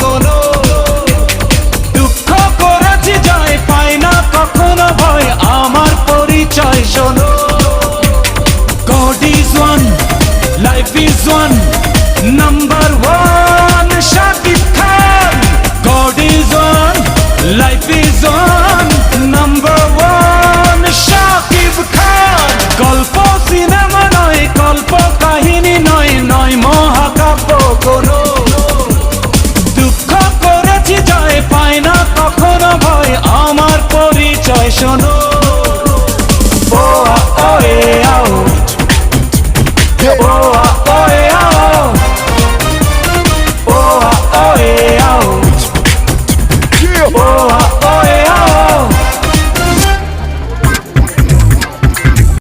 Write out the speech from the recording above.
কোনো। দুঃখ করেছি জয়, পাই না কখনো ভয়, আমার পরিচয় শোনো। God is one, life is one, number one Shakib Khan. God is one, life is one, number one Shakib Khan. গল্প সিনেমা নয়, গল্প কাহিনী নয়, নয় মহাকাব্য কোনো। দুঃখ করেছি জয়, পাই না কখনো ভয়, আমার পরিচয় শোনো।